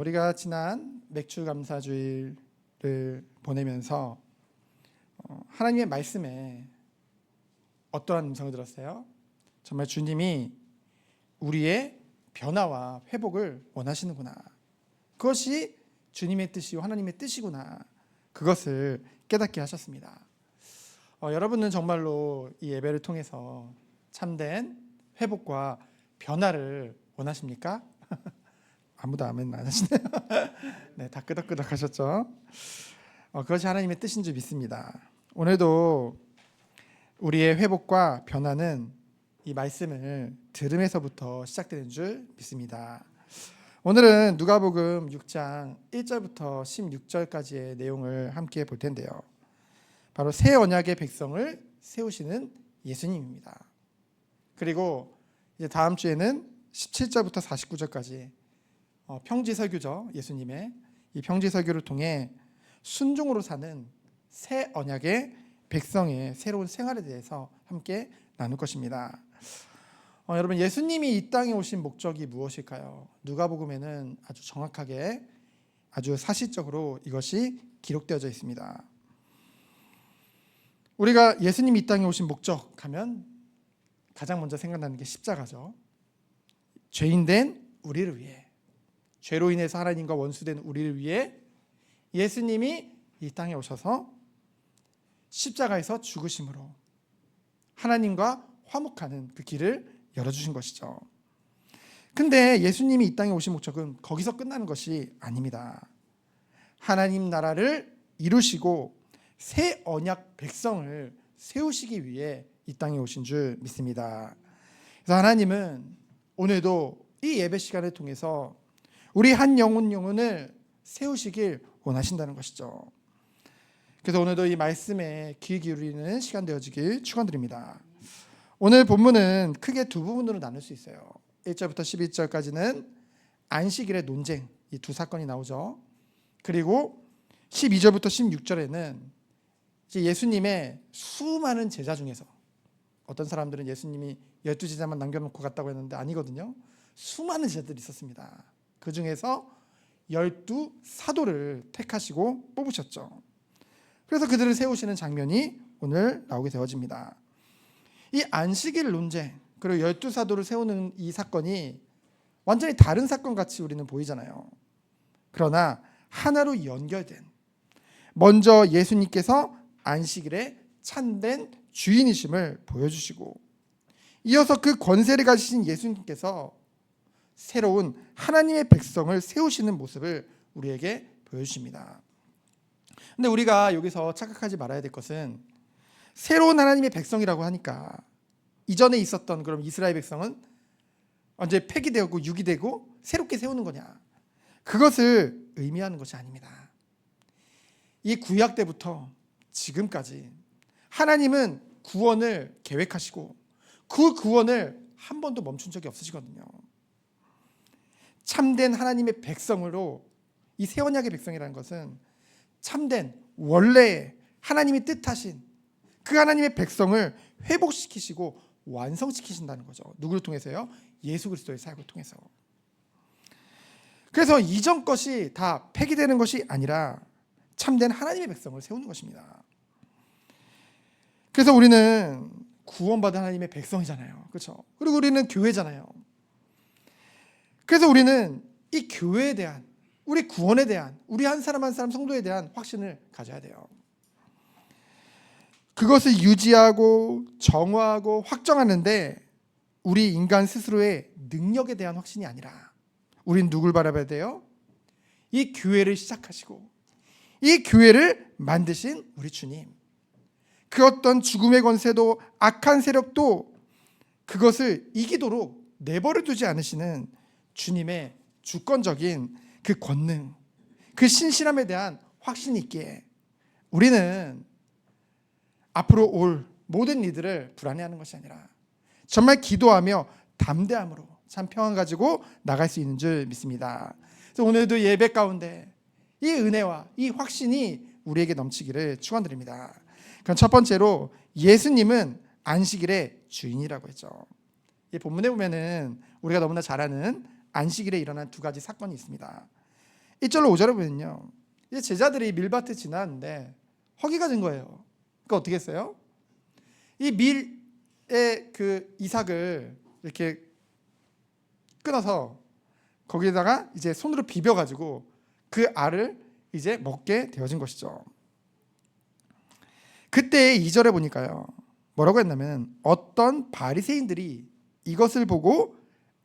우리가 지난 맥주 감사주일을 보내면서 하나님의 말씀에 어떠한 음성을 들었어요? 정말 주님이 우리의 변화와 회복을 원하시는구나. 그것이 주님의 뜻이요 하나님의 뜻이구나. 그것을 깨닫게 하셨습니다. 여러분은 정말로 이 예배를 통해서 참된 회복과 변화를 원하십니까? 아무도 아멘 안 하시네요. 네, 다 끄덕끄덕 하셨죠? 그것이 하나님의 뜻인 줄 믿습니다. 오늘도 우리의 회복과 변화는 이 말씀을 들음에서부터 시작되는 줄 믿습니다. 오늘은 누가복음 6장 1절부터 16절까지의 내용을 함께 볼 텐데요. 바로 새 언약의 백성을 세우시는 예수님입니다. 그리고 이제 다음 주에는 17절부터 49절까지 평지설교죠. 예수님의 이 평지설교를 통해 순종으로 사는 새 언약의 백성의 새로운 생활에 대해서 함께 나눌 것입니다. 여러분, 예수님이 이 땅에 오신 목적이 무엇일까요? 누가복음에는 아주 정확하게 아주 사실적으로 이것이 기록되어져 있습니다. 우리가 예수님이 이 땅에 오신 목적 하면 가장 먼저 생각나는 게 십자가죠. 죄인된 우리를 위해, 죄로 인해서 하나님과 원수된 우리를 위해 예수님이 이 땅에 오셔서 십자가에서 죽으심으로 하나님과 화목하는 그 길을 열어주신 것이죠. 근데 예수님이 이 땅에 오신 목적은 거기서 끝나는 것이 아닙니다. 하나님 나라를 이루시고 새 언약 백성을 세우시기 위해 이 땅에 오신 줄 믿습니다. 그래서 하나님은 오늘도 이 예배 시간을 통해서 우리 한 영혼을 세우시길 원하신다는 것이죠. 그래서 오늘도 이 말씀에 귀 기울이는 시간 되어지길 축원드립니다. 오늘 본문은 크게 두 부분으로 나눌 수 있어요. 1절부터 11절까지는 안식일의 논쟁, 이 두 사건이 나오죠. 그리고 12절부터 16절에는 이제 예수님의 수많은 제자 중에서, 어떤 사람들은 예수님이 12제자만 남겨놓고 갔다고 했는데 아니거든요. 수많은 제자들이 있었습니다. 그 중에서 12사도를 택하시고 뽑으셨죠. 그래서 그들을 세우시는 장면이 오늘 나오게 되어집니다. 이 안식일 논쟁, 그리고 12사도를 세우는 이 사건이 완전히 다른 사건 같이 우리는 보이잖아요. 그러나 하나로 연결된, 먼저 예수님께서 안식일의 참된 주인이심을 보여주시고, 이어서 그 권세를 가지신 예수님께서 새로운 하나님의 백성을 세우시는 모습을 우리에게 보여주십니다. 근데 우리가 여기서 착각하지 말아야 될 것은, 새로운 하나님의 백성이라고 하니까 이전에 있었던 그럼 이스라엘 백성은 언제 폐기되고 유기되고 새롭게 세우는 거냐? 그것을 의미하는 것이 아닙니다. 이 구약 때부터 지금까지 하나님은 구원을 계획하시고 그 구원을 한 번도 멈춘 적이 없으시거든요. 참된 하나님의 백성으로, 이 새 언약의 백성이라는 것은 참된 원래 하나님이 뜻하신 그 하나님의 백성을 회복시키시고 완성시키신다는 거죠. 누구를 통해서요? 예수 그리스도의 사역을 통해서. 그래서 이전 것이 다 폐기되는 것이 아니라 참된 하나님의 백성을 세우는 것입니다. 그래서 우리는 구원받은 하나님의 백성이잖아요. 그렇죠? 그리고 우리는 교회잖아요. 그래서 우리는 이 교회에 대한, 우리 구원에 대한, 우리 한 사람 한 사람 성도에 대한 확신을 가져야 돼요. 그것을 유지하고 정화하고 확정하는데 우리 인간 스스로의 능력에 대한 확신이 아니라, 우린 누굴 바라봐야 돼요? 이 교회를 시작하시고 이 교회를 만드신 우리 주님. 그 어떤 죽음의 권세도 악한 세력도 그것을 이기도록 내버려 두지 않으시는 주님의 주권적인 그 권능, 그 신실함에 대한 확신이 있기에 우리는 앞으로 올 모든 일들을 불안해하는 것이 아니라 정말 기도하며 담대함으로 참 평안 가지고 나갈 수 있는 줄 믿습니다. 그래서 오늘도 예배 가운데 이 은혜와 이 확신이 우리에게 넘치기를 축원드립니다. 그럼 첫 번째로 예수님은 안식일의 주인이라고 했죠. 이 본문에 보면은 우리가 너무나 잘 아는 안식일에 일어난 두 가지 사건이 있습니다. 1절로 5절에 보면요, 이제 제자들이 밀밭에 지나는데 허기가 진 거예요. 그러니까 어떻게 했어요? 이 밀의 그 이삭을 이렇게 끊어서 거기에다가 이제 손으로 비벼가지고 그 알을 이제 먹게 되어진 것이죠. 그때 2절에 보니까요, 뭐라고 했냐면 어떤 바리새인들이 이것을 보고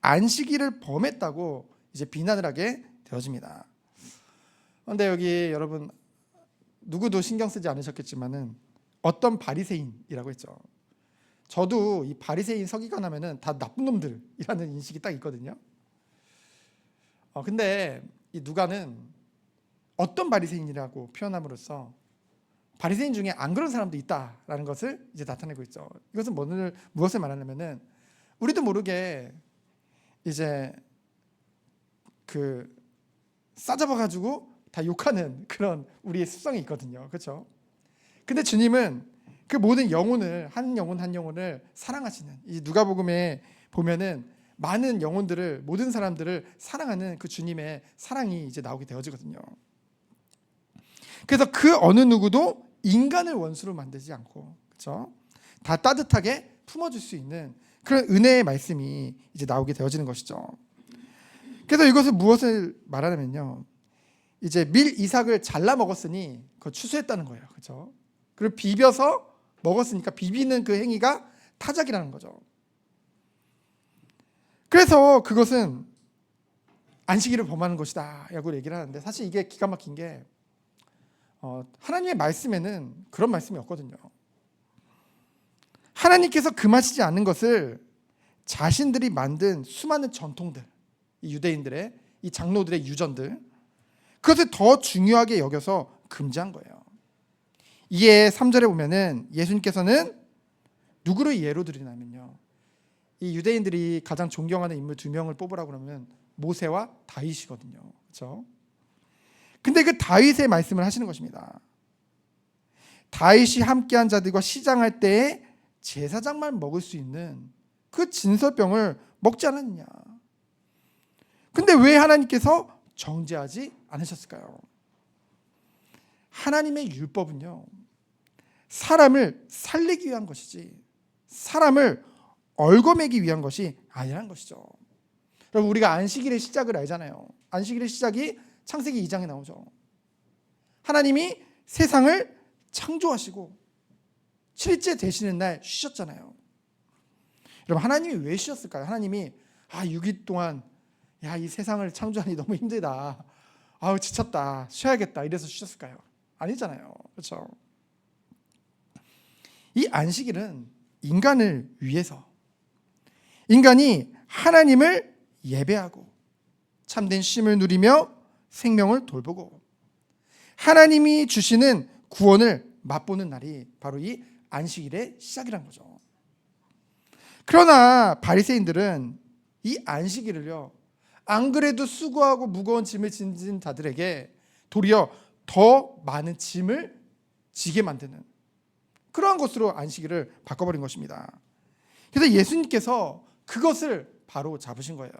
안식일을 범했다고 이제 비난을 하게 되어집니다. 그런데 여기 여러분 누구도 신경 쓰지 않으셨겠지만은 어떤 바리새인이라고 했죠. 저도 이 바리새인 서기관 하면은 다 나쁜 놈들이라는 인식이 딱 있거든요. 근데 이 누가는 어떤 바리새인이라고 표현함으로써 바리새인 중에 안 그런 사람도 있다라는 것을 이제 나타내고 있죠. 이것은 무엇을 말하냐면은 우리도 모르게 이제 그 싸잡아가지고 다 욕하는 그런 우리의 습성이 있거든요. 그렇죠? 근데 주님은 그 모든 영혼을 한 영혼을 사랑하시는, 이 누가복음에 보면은 많은 영혼들을, 모든 사람들을 사랑하는 그 주님의 사랑이 이제 나오게 되어지거든요. 그래서 그 어느 누구도 인간을 원수로 만들지 않고, 그렇죠? 다 따뜻하게 품어줄 수 있는 그런 은혜의 말씀이 이제 나오게 되어지는 것이죠. 그래서 이것은 무엇을 말하냐면요, 이제 밀 이삭을 잘라 먹었으니 그걸 추수했다는 거예요. 그렇죠? 그리고 비벼서 먹었으니까 비비는 그 행위가 타작이라는 거죠. 그래서 그것은 안식일을 범하는 것이다 라고 얘기를 하는데, 사실 이게 기가 막힌 게 하나님의 말씀에는 그런 말씀이 없거든요. 하나님께서 금하시지 않는 것을 자신들이 만든 수많은 전통들, 이 유대인들의, 이 장로들의 유전들, 그것을 더 중요하게 여겨서 금지한 거예요. 이에 3절에 보면은 예수님께서는 누구를 예로 들이냐면요, 이 유대인들이 가장 존경하는 인물 2명을 뽑으라고 그러면 모세와 다윗이거든요. 그렇죠? 근데 그 다윗의 말씀을 하시는 것입니다. 다윗이 함께한 자들과 시장할 때에 제사장만 먹을 수 있는 그 진설병을 먹지 않았느냐. 근데 왜 하나님께서 정죄하지 않으셨을까요? 하나님의 율법은요, 사람을 살리기 위한 것이지 사람을 얽어매기 위한 것이 아니라는 것이죠. 여러분, 우리가 안식일의 시작을 알잖아요. 안식일의 시작이 창세기 2장에 나오죠. 하나님이 세상을 창조하시고 7일째 되시는 날 쉬셨잖아요. 여러분, 하나님이 왜 쉬셨을까요? 하나님이 6일 동안 이 세상을 창조하니 너무 힘들다, 지쳤다, 쉬어야겠다 이래서 쉬셨을까요? 아니잖아요. 그렇죠? 이 안식일은 인간을 위해서, 인간이 하나님을 예배하고 참된 쉼을 누리며 생명을 돌보고 하나님이 주시는 구원을 맛보는 날이 바로 이 안식일의 시작이란 거죠. 그러나 바리새인들은 이 안식일을요, 안 그래도 수고하고 무거운 짐을 지닌 자들에게 도리어 더 많은 짐을 지게 만드는 그러한 것으로 안식일을 바꿔버린 것입니다. 그래서 예수님께서 그것을 바로 잡으신 거예요.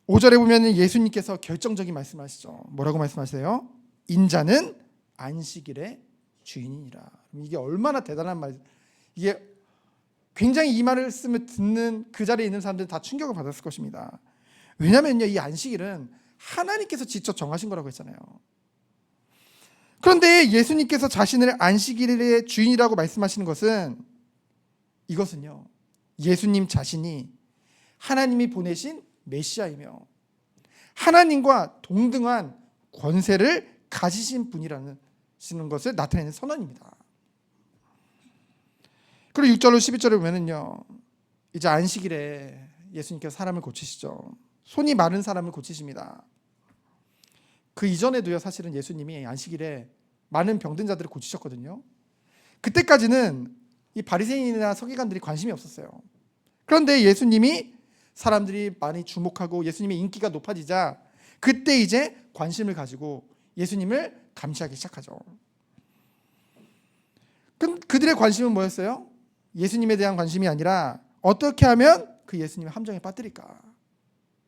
5절에 보면 예수님께서 결정적인 말씀하시죠. 뭐라고 말씀하세요? 인자는 안식일의 주인이니라. 이게 얼마나 대단한 말, 이게 굉장히 이 말씀을 듣는 그 자리에 있는 사람들은 다 충격을 받았을 것입니다. 왜냐하면요, 이 안식일은 하나님께서 직접 정하신 거라고 했잖아요. 그런데 예수님께서 자신을 안식일의 주인이라고 말씀하시는 것은, 이것은요, 예수님 자신이 하나님이 보내신 메시아이며 하나님과 동등한 권세를 가지신 분이라는 것을 나타내는 선언입니다. 그리고 6절로 11절에 보면은요, 이제 안식일에 예수님께서 사람을 고치시죠. 손이 마른 사람을 고치십니다. 그 이전에도요, 사실은 예수님이 안식일에 많은 병든 자들을 고치셨거든요. 그때까지는 이 바리새인이나 서기관들이 관심이 없었어요. 그런데 예수님이 사람들이 많이 주목하고 예수님의 인기가 높아지자 그때 이제 관심을 가지고 예수님을 감시하기 시작하죠. 그럼 그들의 관심은 뭐였어요? 예수님에 대한 관심이 아니라 어떻게 하면 그 예수님의 함정에 빠뜨릴까?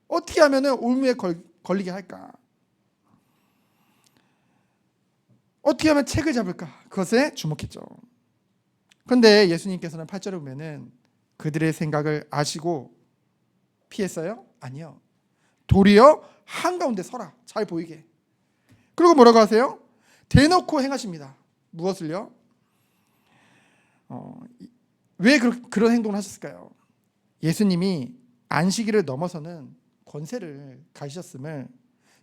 어떻게 하면 올무에 걸리게 할까? 어떻게 하면 책을 잡을까? 그것에 주목했죠. 그런데 예수님께서는 8절에 보면은 그들의 생각을 아시고 피했어요? 아니요. 도리어 한가운데 서라. 잘 보이게. 그리고 뭐라고 하세요? 대놓고 행하십니다. 무엇을요? 왜 그런 행동을 하셨을까요? 예수님이 안식일을 넘어서는 권세를 가지셨음을,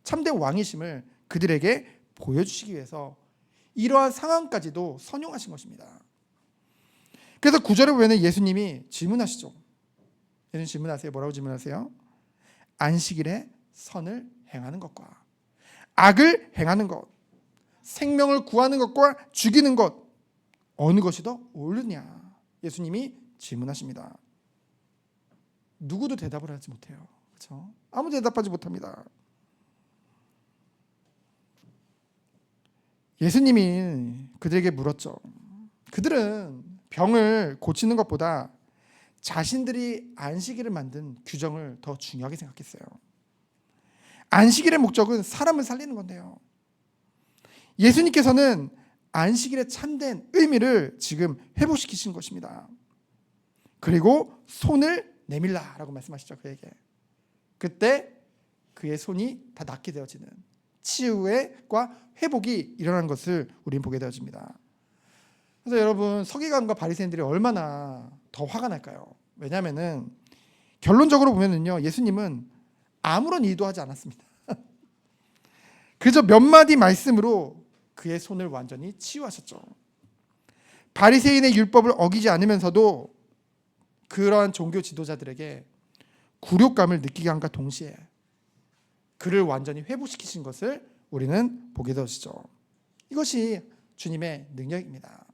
참된 왕이심을 그들에게 보여주시기 위해서 이러한 상황까지도 선용하신 것입니다. 그래서 9절에 보면 예수님이 질문하시죠. 예수님 질문하세요. 뭐라고 질문하세요? 안식일에 선을 행하는 것과 악을 행하는 것, 생명을 구하는 것과 죽이는 것, 어느 것이 더 옳으냐? 예수님이 질문하십니다. 누구도 대답을 하지 못해요. 그렇죠? 아무 대답하지 못합니다. 예수님이 그들에게 물었죠. 그들은 병을 고치는 것보다 자신들이 안식일을 만든 규정을 더 중요하게 생각했어요. 안식일의 목적은 사람을 살리는 건데요. 예수님께서는 안식일의 참된 의미를 지금 회복시키신 것입니다. 그리고 손을 내밀라라고 말씀하시죠. 그에게. 그때 그의 손이 다 낫게 되어지는 치유와 회복이 일어나는 것을 우리는 보게 되어집니다. 그래서 여러분, 서기관과 바리새인들이 얼마나 더 화가 날까요? 왜냐하면은 결론적으로 보면은요, 예수님은 아무런 일도 하지 않았습니다. 그저 몇 마디 말씀으로 그의 손을 완전히 치유하셨죠. 바리새인의 율법을 어기지 않으면서도 그러한 종교 지도자들에게 굴욕감을 느끼게 함과 동시에 그를 완전히 회복시키신 것을 우리는 보게 되어지죠. 이것이 주님의 능력입니다.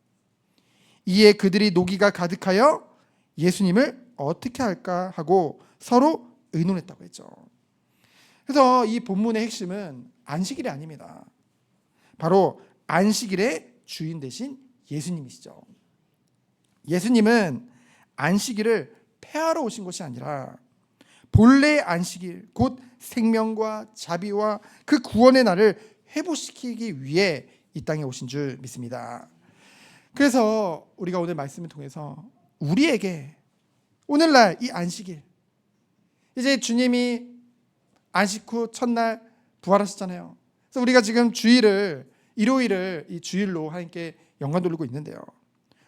이에 그들이 노기가 가득하여 예수님을 어떻게 할까 하고 서로 의논했다고 했죠. 그래서 이 본문의 핵심은 안식일이 아닙니다. 바로 안식일의 주인 되신 예수님이시죠. 예수님은 안식일을 폐하러 오신 것이 아니라 본래의 안식일, 곧 생명과 자비와 그 구원의 날을 회복시키기 위해 이 땅에 오신 줄 믿습니다. 그래서 우리가 오늘 말씀을 통해서 우리에게 오늘날 이 안식일, 이제 주님이 안식 후 첫날 부활하셨잖아요. 그래서 우리가 지금 주일을, 일요일을 이 주일로 하나님께 영광 돌리고 있는데요.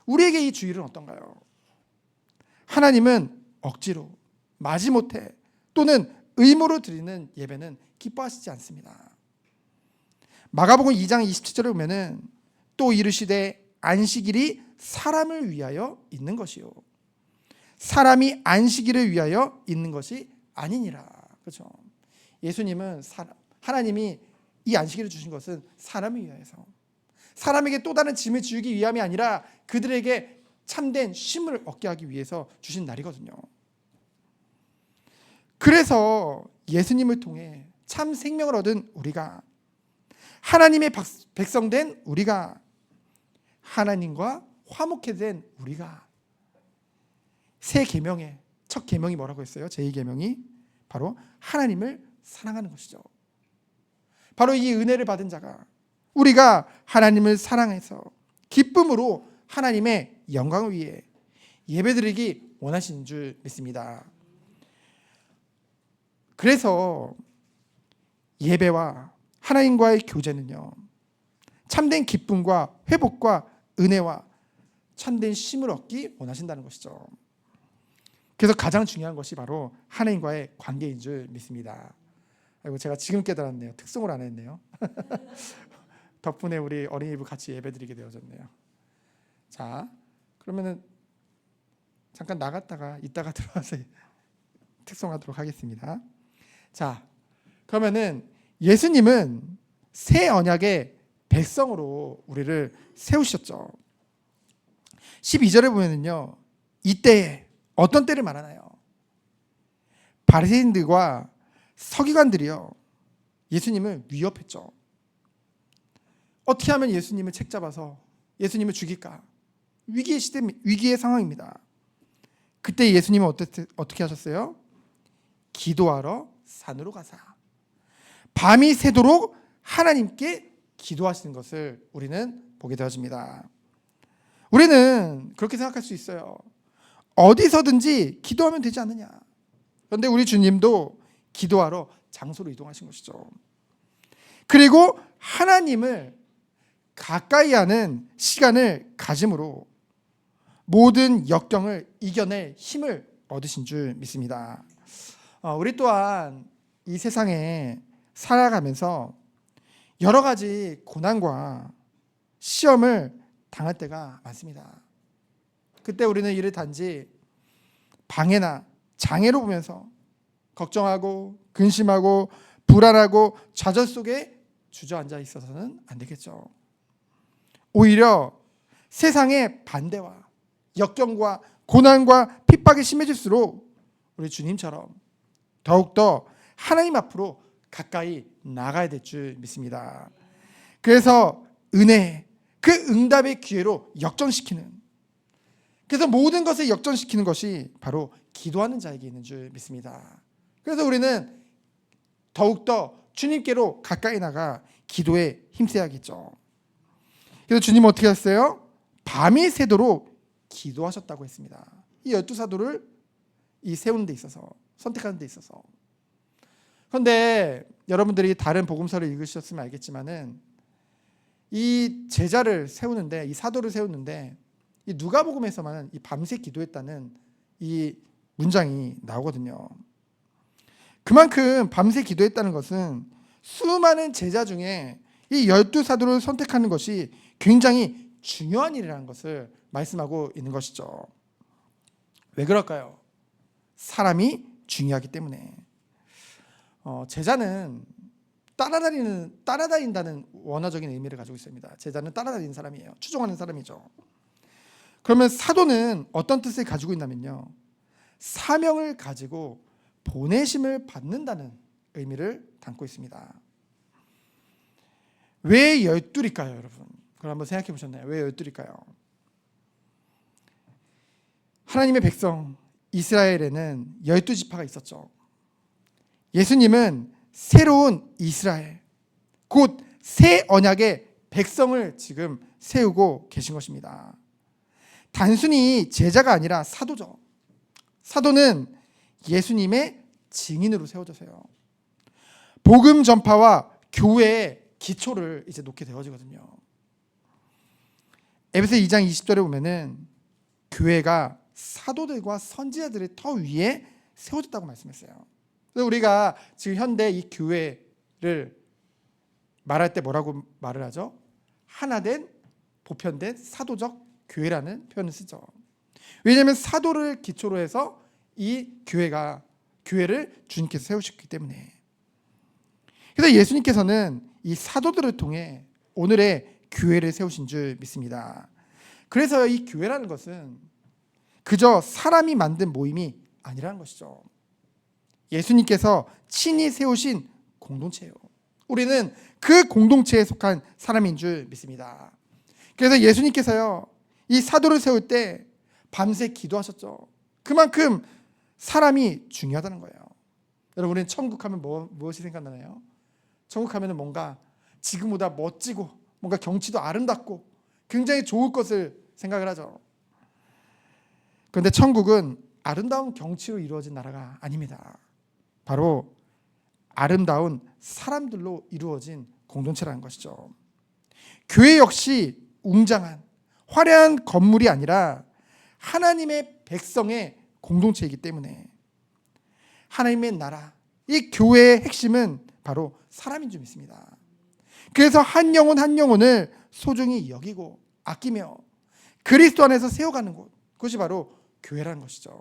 우리에게 이 주일은 어떤가요? 하나님은 억지로, 마지못해 또는 의무로 드리는 예배는 기뻐하시지 않습니다. 마가복음 2장 27절에 보면은 또 이르시되 안식일이 사람을 위하여 있는 것이요 사람이 안식일을 위하여 있는 것이 아니니라. 그렇죠? 예수님은 하나님이 이 안식일을 주신 것은 사람을 위하여서, 사람에게 또 다른 짐을 지우기 위함이 아니라 그들에게 참된 쉼을 얻게 하기 위해서 주신 날이거든요. 그래서 예수님을 통해 참 생명을 얻은 우리가, 하나님의 백성된 우리가, 하나님과 화목해 된 우리가 새 계명의 첫 계명이 뭐라고 했어요? 제2계명이 바로 하나님을 사랑하는 것이죠. 바로 이 은혜를 받은 자가 우리가 하나님을 사랑해서 기쁨으로 하나님의 영광을 위해 예배드리기 원하시는 줄 믿습니다. 그래서 예배와 하나님과의 교제는요, 참된 기쁨과 회복과 은혜와 참된 쉼을 얻기 원하신다는 것이죠. 그래서 가장 중요한 것이 바로 하나님과의 관계인 줄 믿습니다. 아이고, 제가 지금 깨달았네요. 특송을 안 했네요. 덕분에 우리 어린이부 같이 예배드리게 되어졌네요. 자, 그러면은 잠깐 나갔다가 이따가 들어와서 특송하도록 하겠습니다. 자, 그러면은 예수님은 새 언약의 백성으로 우리를 세우셨죠. 12절에 보면은요, 이때에 어떤 때를 말하나요? 바리새인들과 서기관들이요, 예수님을 위협했죠. 어떻게 하면 예수님을 책잡아서 예수님을 죽일까? 위기의 시대, 위기의 상황입니다. 그때 예수님은 어떻게 하셨어요? 기도하러 산으로 가사. 밤이 새도록 하나님께 기도하시는 것을 우리는 보게 되어집니다. 우리는 그렇게 생각할 수 있어요. 어디서든지 기도하면 되지 않느냐. 그런데 우리 주님도 기도하러 장소로 이동하신 것이죠. 그리고 하나님을 가까이 하는 시간을 가짐으로 모든 역경을 이겨낼 힘을 얻으신 줄 믿습니다. 우리 또한 이 세상에 살아가면서 여러 가지 고난과 시험을 당할 때가 많습니다. 그때 우리는 이를 단지 방해나 장애로 보면서 걱정하고 근심하고 불안하고 좌절 속에 주저앉아 있어서는 안 되겠죠. 오히려 세상의 반대와 역경과 고난과 핍박이 심해질수록 우리 주님처럼 더욱더 하나님 앞으로 가까이 나가야 될 줄 믿습니다. 그래서 은혜, 그 응답의 기회로 역전시키는, 그래서 모든 것을 역전시키는 것이 바로 기도하는 자에게 있는 줄 믿습니다. 그래서 우리는 더욱더 주님께로 가까이 나가 기도에 힘써야겠죠. 그래서 주님은 어떻게 했어요? 밤이 새도록 기도하셨다고 했습니다. 이 12사도를 세우는 데 있어서, 선택하는 데 있어서. 그런데 여러분들이 다른 복음서를 읽으셨으면 알겠지만은 이 제자를 세우는데, 이 사도를 세우는데 이 누가복음에서만은 이 밤새 기도했다는 이 문장이 나오거든요. 그만큼 밤새 기도했다는 것은 수많은 제자 중에 이 12사도를 선택하는 것이 굉장히 중요한 일이라는 것을 말씀하고 있는 것이죠. 왜 그럴까요? 사람이 중요하기 때문에. 제자는 따라다닌다는 원어적인 의미를 가지고 있습니다. 제자는 따라다니는 사람이에요. 추종하는 사람이죠. 그러면 사도는 어떤 뜻을 가지고 있냐면요, 사명을 가지고 보내심을 받는다는 의미를 담고 있습니다. 왜 12일까요, 여러분? 그걸 한번 생각해 보셨나요? 왜 12일까요? 하나님의 백성 이스라엘에는 12지파가 있었죠. 예수님은 새로운 이스라엘, 곧 새 언약의 백성을 지금 세우고 계신 것입니다. 단순히 제자가 아니라 사도죠. 사도는 예수님의 증인으로 세워져서요, 복음 전파와 교회의 기초를 이제 놓게 되어지거든요. 에베소 2장 20절에 보면은 교회가 사도들과 선지자들의 터 위에 세워졌다고 말씀했어요. 그래서 우리가 지금 현대 이 교회를 말할 때 뭐라고 말을 하죠? 하나된 보편된 사도적 교회라는 표현을 쓰죠. 왜냐하면 사도를 기초로 해서 이 교회를 주님께서 세우셨기 때문에. 그래서 예수님께서는 이 사도들을 통해 오늘의 교회를 세우신 줄 믿습니다. 그래서 이 교회라는 것은 그저 사람이 만든 모임이 아니라는 것이죠. 예수님께서 친히 세우신 공동체예요. 우리는 그 공동체에 속한 사람인 줄 믿습니다. 그래서 예수님께서요, 이 사도를 세울 때 밤새 기도하셨죠. 그만큼 사람이 중요하다는 거예요. 여러분, 우리는 천국 하면 무엇이 생각나나요? 천국 하면 뭔가 지금보다 멋지고 뭔가 경치도 아름답고 굉장히 좋을 것을 생각을 하죠. 그런데 천국은 아름다운 경치로 이루어진 나라가 아닙니다. 바로 아름다운 사람들로 이루어진 공동체라는 것이죠. 교회 역시 웅장한 화려한 건물이 아니라 하나님의 백성의 공동체이기 때문에 하나님의 나라, 이 교회의 핵심은 바로 사람인 줄 믿습니다. 그래서 한 영혼 한 영혼을 소중히 여기고 아끼며 그리스도 안에서 세워가는 곳, 그것이 바로 교회라는 것이죠.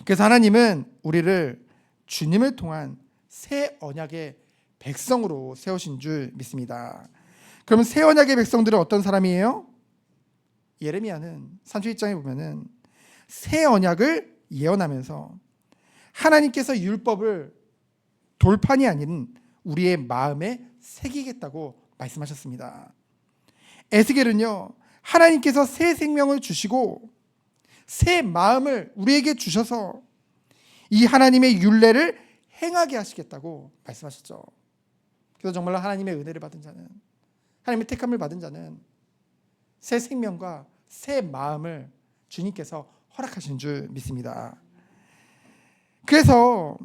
그래서 하나님은 우리를 주님을 통한 새 언약의 백성으로 세우신 줄 믿습니다. 그럼 새 언약의 백성들은 어떤 사람이에요? 예레미야는 산수일장에 보면은 새 언약을 예언하면서 하나님께서 율법을 돌판이 아닌 우리의 마음에 새기겠다고 말씀하셨습니다. 에스겔은요, 하나님께서 새 생명을 주시고 새 마음을 우리에게 주셔서 이 하나님의 율례를 행하게 하시겠다고 말씀하셨죠. 그래서 정말로 하나님의 은혜를 받은 자는, 하나님의 택함을 받은 자는 새 생명과 새 마음을 주님께서 허락하신 줄 믿습니다. 그래서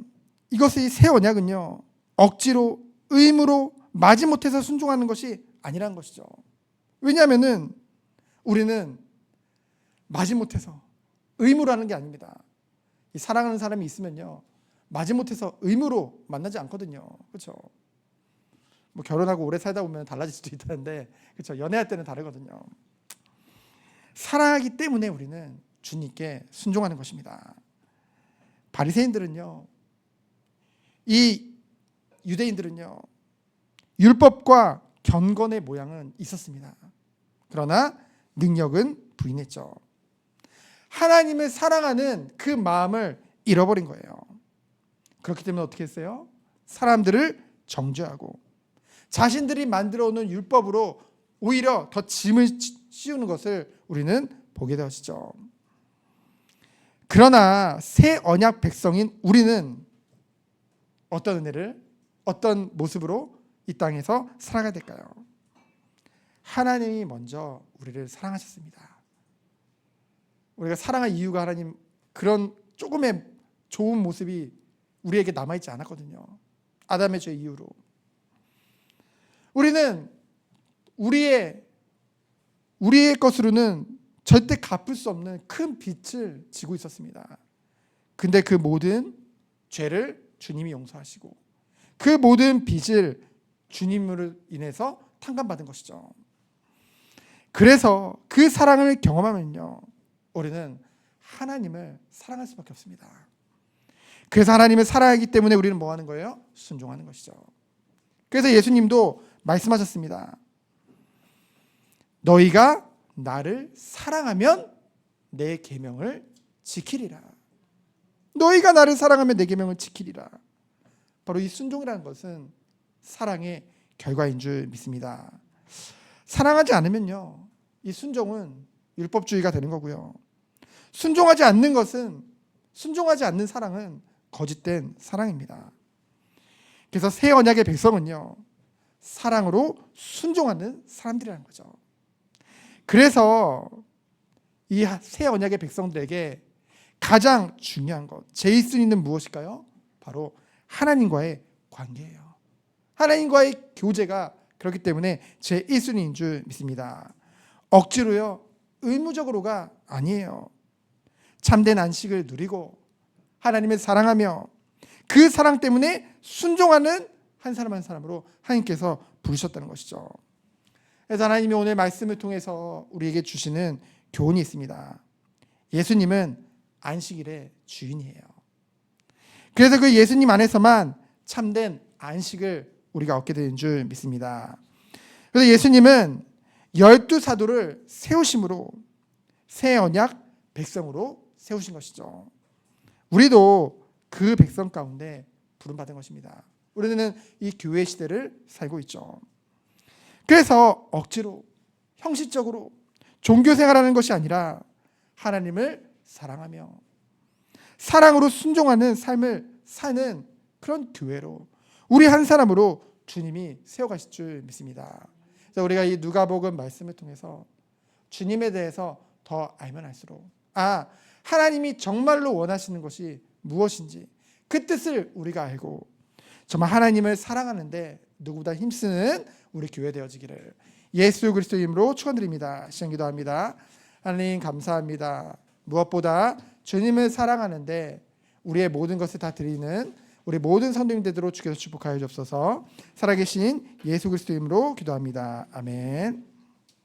이것의 새 언약은요, 억지로 의무로 마지못해서 순종하는 것이 아니라는 것이죠. 왜냐하면은 우리는 마지못해서 의무로 하는 게 아닙니다. 이 사랑하는 사람이 있으면요, 마지못해서 의무로 만나지 않거든요. 그렇죠? 뭐 결혼하고 오래 살다 보면 달라질 수도 있다는데, 그렇죠? 연애할 때는 다르거든요. 사랑하기 때문에 우리는 주님께 순종하는 것입니다. 바리새인들은요, 이 유대인들은요, 율법과 경건의 모양은 있었습니다. 그러나 능력은 부인했죠. 하나님을 사랑하는 그 마음을 잃어버린 거예요. 그렇기 때문에 어떻게 했어요? 사람들을 정죄하고 자신들이 만들어 놓은 율법으로 오히려 더 짐을 씌우는 것을 우리는 보게 되었죠. 그러나 새 언약 백성인 우리는 어떤 은혜를, 어떤 모습으로 이 땅에서 살아가야 될까요? 하나님이 먼저 우리를 사랑하셨습니다. 우리가 사랑할 이유가 하나님, 그런 조금의 좋은 모습이 우리에게 남아있지 않았거든요. 아담의 죄 이후로 우리는 우리의 것으로는 절대 갚을 수 없는 큰 빚을 지고 있었습니다. 근데 그 모든 죄를 주님이 용서하시고 그 모든 빚을 주님으로 인해서 탕감받은 것이죠. 그래서 그 사랑을 경험하면요, 우리는 하나님을 사랑할 수밖에 없습니다. 그래서 하나님을 사랑하기 때문에 우리는 뭐 하는 거예요? 순종하는 것이죠. 그래서 예수님도 말씀하셨습니다. 너희가 나를 사랑하면 내 계명을 지키리라. 너희가 나를 사랑하면 내 계명을 지키리라. 바로 이 순종이라는 것은 사랑의 결과인 줄 믿습니다. 사랑하지 않으면요, 이 순종은 율법주의가 되는 거고요. 순종하지 않는 것은, 순종하지 않는 사랑은 거짓된 사랑입니다. 그래서 새 언약의 백성은요, 사랑으로 순종하는 사람들이라는 거죠. 그래서 이 새 언약의 백성들에게 가장 중요한 것, 제1순위는 무엇일까요? 바로 하나님과의 관계예요. 하나님과의 교제가 그렇기 때문에 제1순위인 줄 믿습니다. 억지로요, 의무적으로가 아니에요. 참된 안식을 누리고 하나님을 사랑하며 그 사랑 때문에 순종하는 한 사람 한 사람으로 하나님께서 부르셨다는 것이죠. 그래서 하나님이 오늘 말씀을 통해서 우리에게 주시는 교훈이 있습니다. 예수님은 안식일의 주인이에요. 그래서 그 예수님 안에서만 참된 안식을 우리가 얻게 되는 줄 믿습니다. 그래서 예수님은 12사도를 세우심으로 새 언약 백성으로 세우신 것이죠. 우리도 그 백성 가운데 부름받은 것입니다. 우리는 이 교회 시대를 살고 있죠. 그래서 억지로, 형식적으로 종교생활하는 것이 아니라 하나님을 사랑하며 사랑으로 순종하는 삶을 사는 그런 교회로, 우리 한 사람으로 주님이 세워가실 줄 믿습니다. 우리가 이 누가복음 말씀을 통해서 주님에 대해서 더 알면 알수록, 하나님이 정말로 원하시는 것이 무엇인지 그 뜻을 우리가 알고 정말 하나님을 사랑하는데 누구보다 힘쓰는 우리 교회 되어지기를 예수 그리스도 이름으로 축원드립니다. 시간 기도합니다. 하나님 감사합니다. 무엇보다 주님을 사랑하는데 우리의 모든 것을 다 드리는 우리 모든 성도님들로 주께서 축복하여 주옵소서. 살아계신 예수 그리스도 이름으로 기도합니다. 아멘.